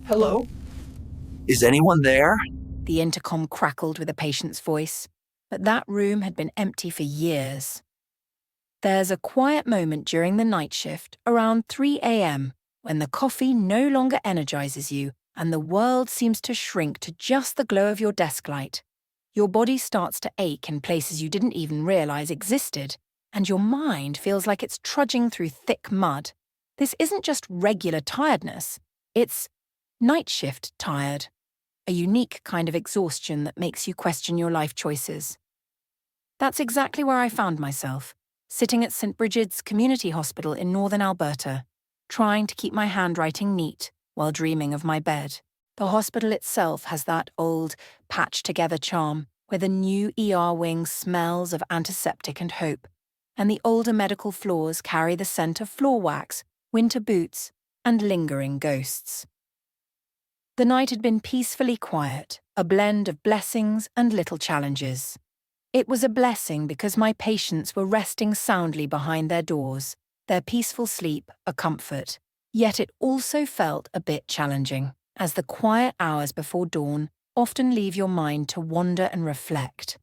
Hello? Is anyone there? The intercom crackled with a patient's voice, but that room had been empty for years. There's a quiet moment during the night shift, around 3 a.m., when the coffee no longer energizes you and the world seems to shrink to just the glow of your desk light. Your body starts to ache in places you didn't even realize existed, and your mind feels like it's trudging through thick mud. This isn't just regular tiredness, it's night shift tired, a unique kind of exhaustion that makes you question your life choices. That's exactly where I found myself, sitting at St. Brigid's Community Hospital in northern Alberta, trying to keep my handwriting neat while dreaming of my bed. The hospital itself has that old, patched-together charm, where the new ER wing smells of antiseptic and hope, and the older medical floors carry the scent of floor wax, winter boots, and lingering ghosts. The night had been peacefully quiet, a blend of blessings and little challenges. It was a blessing because my patients were resting soundly behind their doors, their peaceful sleep a comfort. Yet it also felt a bit challenging, as the quiet hours before dawn often leave your mind to wander and reflect.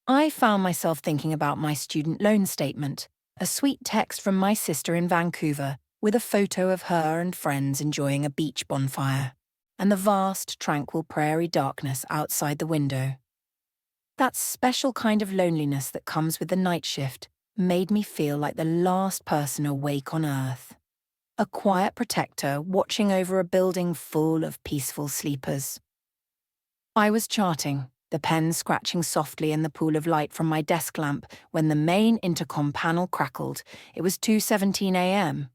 I found myself thinking about my student loan statement, a sweet text from my sister in Vancouver with a photo of her and friends enjoying a beach bonfire, and the vast, tranquil prairie darkness outside the window. That special kind of loneliness that comes with the night shift made me feel like the last person awake on Earth. A quiet protector watching over a building full of peaceful sleepers. I was charting, the pen scratching softly in the pool of light from my desk lamp when the main intercom panel crackled. It was 2:17 a.m.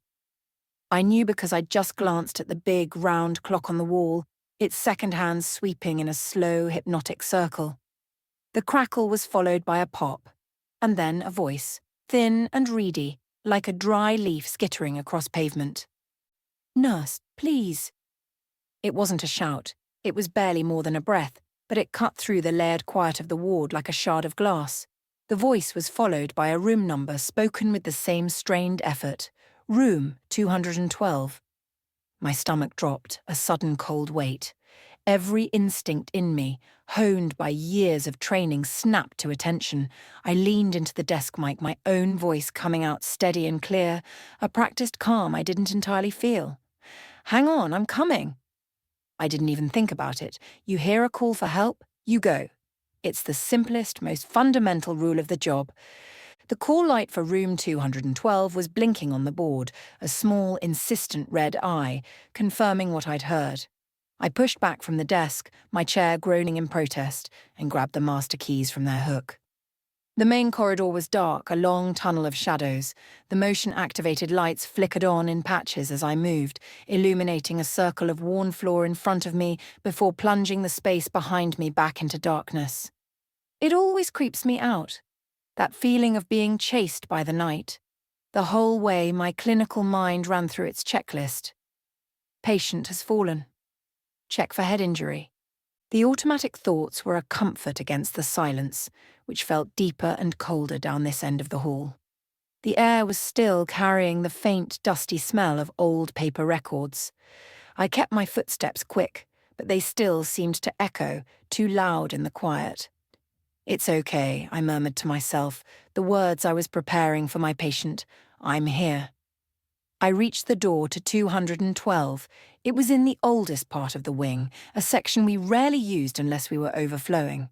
I knew because I'd just glanced at the big, round clock on the wall, its second hand sweeping in a slow, hypnotic circle. The crackle was followed by a pop, and then a voice, thin and reedy, like a dry leaf skittering across pavement. "Nurse, please." It wasn't a shout. It was barely more than a breath, but it cut through the layered quiet of the ward like a shard of glass. The voice was followed by a room number spoken with the same strained effort. Room 212. My stomach dropped, a sudden cold weight. Every instinct in me, honed by years of training, snapped to attention. I leaned into the desk mic, my own voice coming out steady and clear, a practiced calm I didn't entirely feel. "Hang on, I'm coming." I didn't even think about it. You hear a call for help, you go. It's the simplest, most fundamental rule of the job. The call light for room 212 was blinking on the board, a small, insistent red eye, confirming what I'd heard. I pushed back from the desk, my chair groaning in protest, and grabbed the master keys from their hook. The main corridor was dark, a long tunnel of shadows. The motion-activated lights flickered on in patches as I moved, illuminating a circle of worn floor in front of me before plunging the space behind me back into darkness. It always creeps me out, that feeling of being chased by the night. The whole way my clinical mind ran through its checklist. Patient has fallen. Check for head injury. The automatic thoughts were a comfort against the silence, which felt deeper and colder down this end of the hall. The air was still carrying the faint, dusty smell of old paper records. I kept my footsteps quick, but they still seemed to echo, too loud in the quiet. "It's okay," I murmured to myself, the words I was preparing for my patient. "I'm here." I reached the door to 212. It was in the oldest part of the wing, a section we rarely used unless we were overflowing.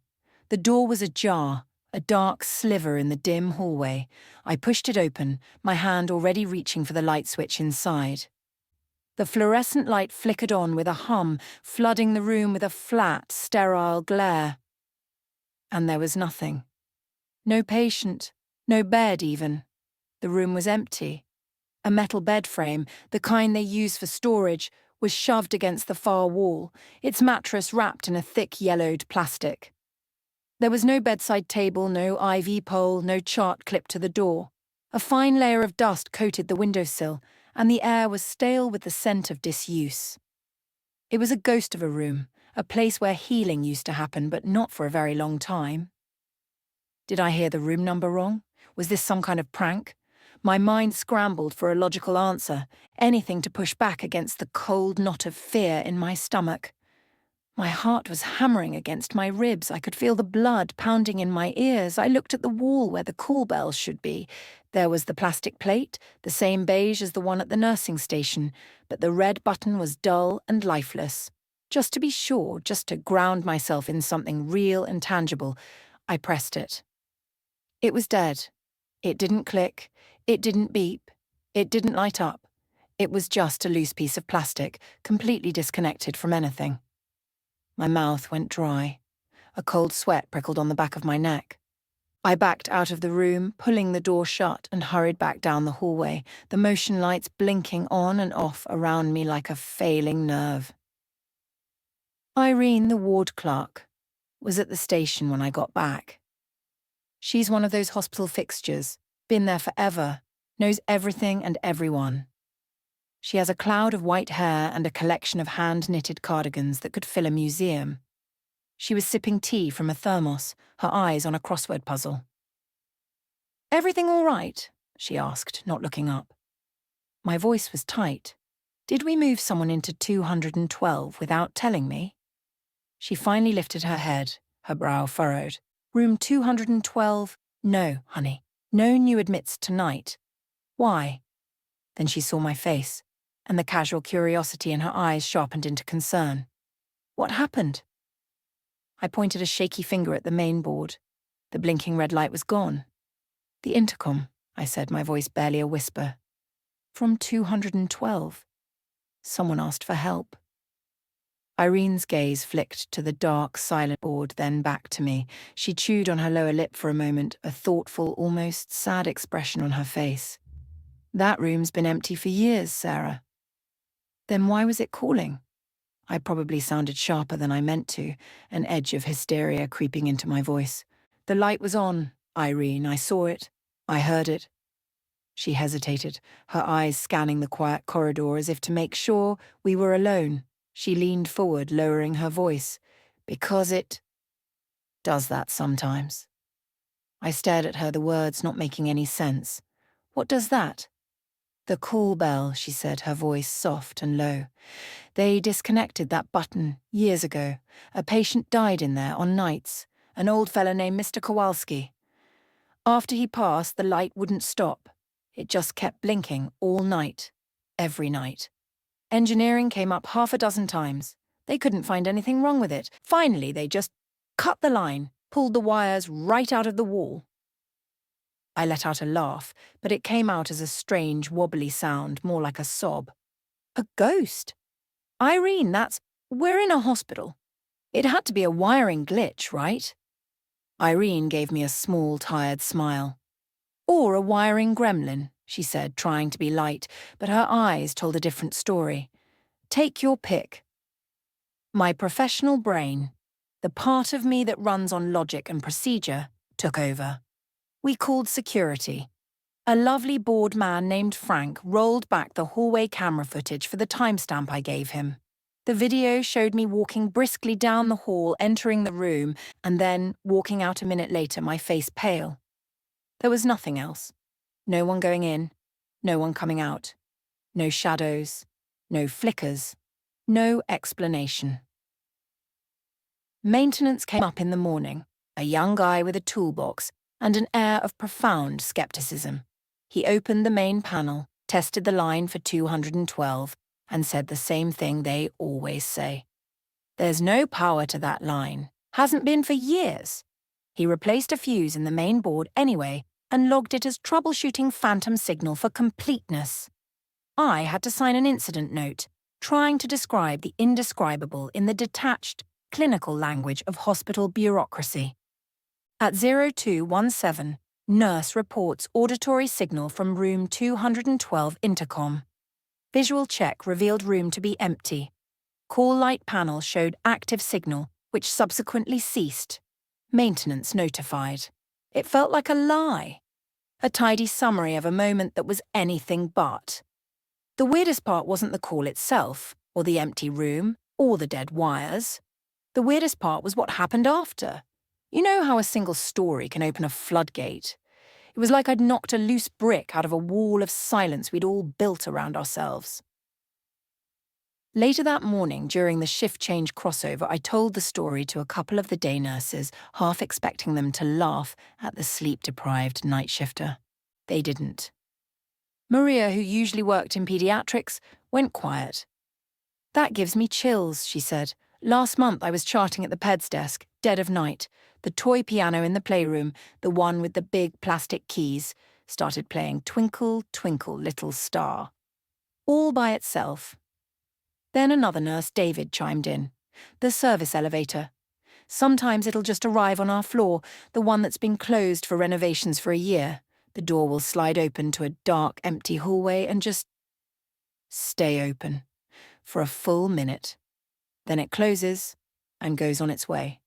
The door was ajar, a dark sliver in the dim hallway. I pushed it open, my hand already reaching for the light switch inside. The fluorescent light flickered on with a hum, flooding the room with a flat, sterile glare. And there was nothing. No patient, no bed even. The room was empty. A metal bed frame, the kind they use for storage, was shoved against the far wall, its mattress wrapped in a thick yellowed plastic. There was no bedside table, no IV pole, no chart clipped to the door. A fine layer of dust coated the windowsill, and the air was stale with the scent of disuse. It was a ghost of a room, a place where healing used to happen, but not for a very long time. Did I hear the room number wrong? Was this some kind of prank? My mind scrambled for a logical answer, anything to push back against the cold knot of fear in my stomach. My heart was hammering against my ribs. I could feel the blood pounding in my ears. I looked at the wall where the call bells should be. There was the plastic plate, the same beige as the one at the nursing station, but the red button was dull and lifeless. Just to be sure, just to ground myself in something real and tangible, I pressed it. It was dead. It didn't click. It didn't beep. It didn't light up. It was just a loose piece of plastic, completely disconnected from anything. My mouth went dry. A cold sweat prickled on the back of my neck. I backed out of the room, pulling the door shut, and hurried back down the hallway, the motion lights blinking on and off around me like a failing nerve. Irene, the ward clerk, was at the station when I got back. She's one of those hospital fixtures, been there forever, knows everything and everyone. She has a cloud of white hair and a collection of hand-knitted cardigans that could fill a museum. She was sipping tea from a thermos, her eyes on a crossword puzzle. "Everything all right?" she asked, not looking up. My voice was tight. Did we move someone into 212 without telling me? She finally lifted her head, her brow furrowed. "Room 212? No, honey. No new admits tonight. Why?" Then she saw my face, and the casual curiosity in her eyes sharpened into concern. "What happened?" I pointed a shaky finger at the main board. The blinking red light was gone. "The intercom," I said, my voice barely a whisper. "From 212. Someone asked for help." Irene's gaze flicked to the dark, silent board, then back to me. She chewed on her lower lip for a moment, a thoughtful, almost sad expression on her face. "That room's been empty for years, Sarah." "Then why was it calling?" I probably sounded sharper than I meant to, an edge of hysteria creeping into my voice. "The light was on, Irene. I saw it. I heard it." She hesitated, her eyes scanning the quiet corridor as if to make sure we were alone. She leaned forward, lowering her voice. "Because it does that sometimes." I stared at her, the words not making any sense. "What does that?" "The call bell," she said, her voice soft and low. "They disconnected that button years ago. A patient died in there on nights, an old fella named Mr. Kowalski. After he passed, the light wouldn't stop. It just kept blinking all night, every night. Engineering came up 6 times. They couldn't find anything wrong with it. Finally, they just cut the line, pulled the wires right out of the wall." I let out a laugh, but it came out as a strange, wobbly sound, more like a sob. "A ghost? Irene, we're in a hospital. It had to be a wiring glitch, right?" Irene gave me a small, tired smile. "Or a wiring gremlin," she said, trying to be light, but her eyes told a different story. "Take your pick." My professional brain, the part of me that runs on logic and procedure, took over. We called security. A lovely bored man named Frank rolled back the hallway camera footage for the timestamp I gave him. The video showed me walking briskly down the hall, entering the room, and then walking out a minute later, my face pale. There was nothing else. No one going in, no one coming out. No shadows, no flickers, no explanation. Maintenance came up in the morning, a young guy with a toolbox and an air of profound skepticism. He opened the main panel, tested the line for 212, and said the same thing they always say. "There's no power to that line. Hasn't been for years." He replaced a fuse in the main board anyway and logged it as troubleshooting phantom signal for completeness. I had to sign an incident note, trying to describe the indescribable in the detached, clinical language of hospital bureaucracy. At 0217, nurse reports auditory signal from room 212 intercom. Visual check revealed room to be empty. Call light panel showed active signal, which subsequently ceased. Maintenance notified. It felt like a lie. A tidy summary of a moment that was anything but. The weirdest part wasn't the call itself, or the empty room, or the dead wires. The weirdest part was what happened after. You know how a single story can open a floodgate? It was like I'd knocked a loose brick out of a wall of silence we'd all built around ourselves. Later that morning, during the shift change crossover, I told the story to a couple of the day nurses, half expecting them to laugh at the sleep-deprived night shifter. They didn't. Maria, who usually worked in pediatrics, went quiet. "That gives me chills," she said. "Last month I was charting at the PEDS desk, dead of night. The toy piano in the playroom, the one with the big plastic keys, started playing Twinkle, Twinkle, Little Star. All by itself." Then another nurse, David, chimed in. "The service elevator. Sometimes it'll just arrive on our floor, the one that's been closed for renovations for a year. The door will slide open to a dark, empty hallway and just stay open for a full minute. Then it closes and goes on its way."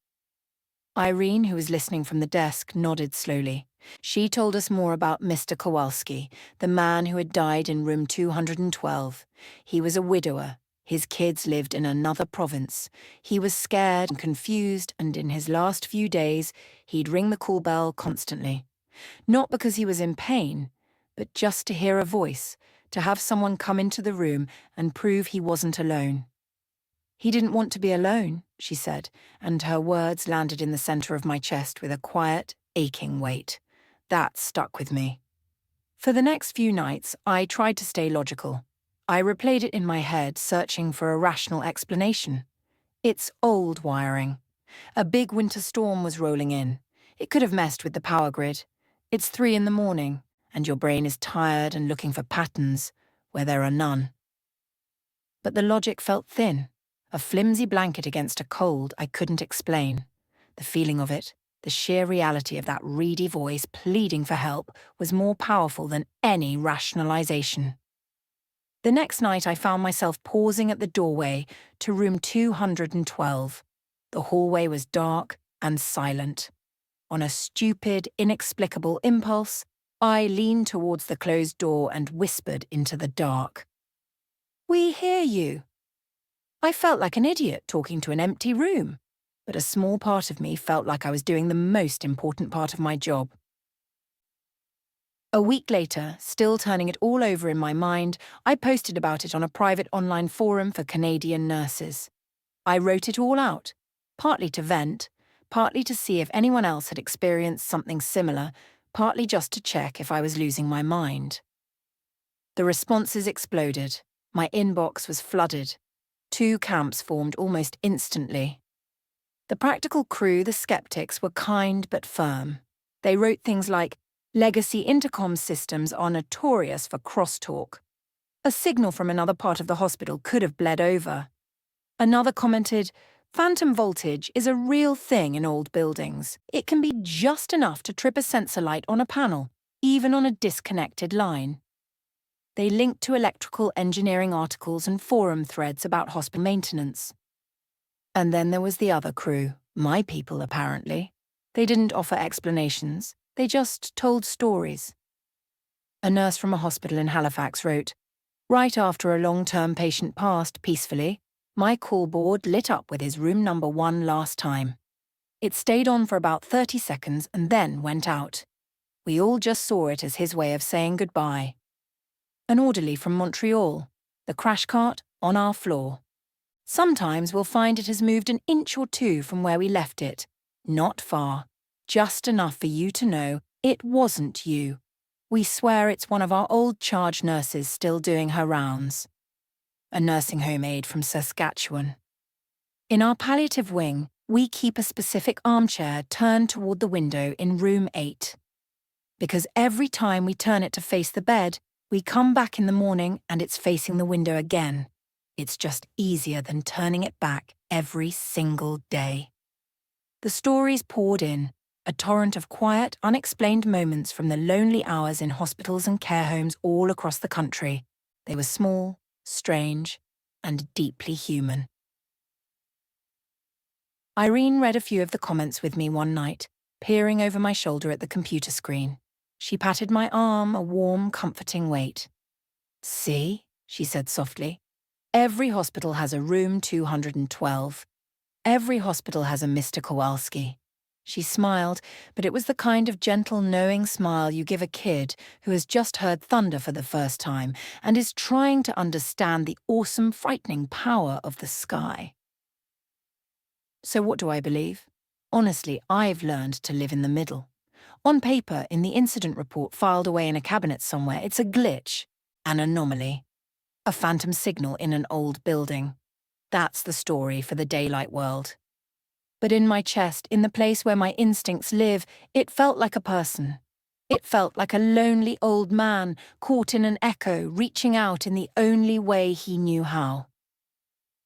Irene, who was listening from the desk, nodded slowly. She told us more about Mr. Kowalski, the man who had died in room 212. He was a widower. His kids lived in another province. He was scared and confused, and in his last few days, he'd ring the call bell constantly. Not because he was in pain, but just to hear a voice, to have someone come into the room and prove he wasn't alone. "He didn't want to be alone," she said, and her words landed in the center of my chest with a quiet, aching weight. That stuck with me. For the next few nights, I tried to stay logical. I replayed it in my head, searching for a rational explanation. It's old wiring. A big winter storm was rolling in. It could have messed with the power grid. It's 3 a.m, and your brain is tired and looking for patterns where there are none. But the logic felt thin, a flimsy blanket against a cold I couldn't explain. The feeling of it, the sheer reality of that reedy voice pleading for help, was more powerful than any rationalization. The next night I found myself pausing at the doorway to room 212. The hallway was dark and silent. On a stupid, inexplicable impulse, I leaned towards the closed door and whispered into the dark. "We hear you." I felt like an idiot talking to an empty room, but a small part of me felt like I was doing the most important part of my job. A week later, still turning it all over in my mind, I posted about it on a private online forum for Canadian nurses. I wrote it all out, partly to vent, partly to see if anyone else had experienced something similar, partly just to check if I was losing my mind. The responses exploded. My inbox was flooded. 2 camps formed almost instantly. The practical crew, the skeptics, were kind but firm. They wrote things like, "Legacy intercom systems are notorious for crosstalk. A signal from another part of the hospital could have bled over." Another commented, "Phantom voltage is a real thing in old buildings. It can be just enough to trip a sensor light on a panel, even on a disconnected line." They linked to electrical engineering articles and forum threads about hospital maintenance. And then there was the other crew, my people apparently. They didn't offer explanations, they just told stories. A nurse from a hospital in Halifax wrote, "Right after a long-term patient passed peacefully, my call board lit up with his room number 1 last time. It stayed on for about 30 seconds and then went out. We all just saw it as his way of saying goodbye." An orderly from Montreal, "The crash cart on our floor. Sometimes we'll find it has moved an inch or 2 from where we left it. Not far. Just enough for you to know it wasn't you. We swear it's one of our old charge nurses still doing her rounds." A nursing home aide from Saskatchewan. "In our palliative wing, we keep a specific armchair turned toward the window in room 8. Because every time we turn it to face the bed, we come back in the morning and it's facing the window again. It's just easier than turning it back every single day." The stories poured in, a torrent of quiet, unexplained moments from the lonely hours in hospitals and care homes all across the country. They were small, strange, and deeply human. Irene read a few of the comments with me one night, peering over my shoulder at the computer screen. She patted my arm, a warm, comforting weight. "See," she said softly, "every hospital has a room 212. Every hospital has a Mr. Kowalski. She smiled, but it was the kind of gentle, knowing smile you give a kid who has just heard thunder for the first time and is trying to understand the awesome, frightening power of the sky. So what do I believe? Honestly, I've learned to live in the middle. On paper, in the incident report filed away in a cabinet somewhere, it's a glitch, an anomaly, a phantom signal in an old building. That's the story for the daylight world. But in my chest, in the place where my instincts live, it felt like a person. It felt like a lonely old man caught in an echo, reaching out in the only way he knew how.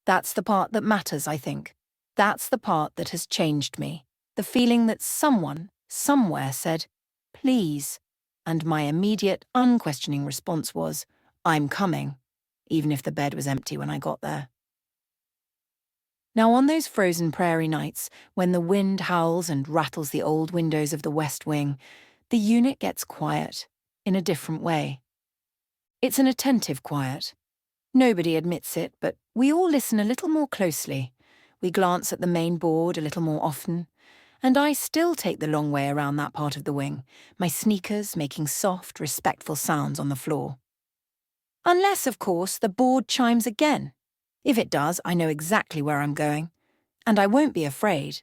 That's the part that matters, I think. That's the part that has changed me. The feeling that someone, somewhere said, "Please," and my immediate, unquestioning response was, "I'm coming," even if the bed was empty when I got there. Now, on those frozen prairie nights, when the wind howls and rattles the old windows of the West Wing, the unit gets quiet, in a different way. It's an attentive quiet. Nobody admits it, but we all listen a little more closely. We glance at the main board a little more often. And I still take the long way around that part of the wing, my sneakers making soft, respectful sounds on the floor. Unless, of course, the board chimes again. If it does, I know exactly where I'm going. And I won't be afraid,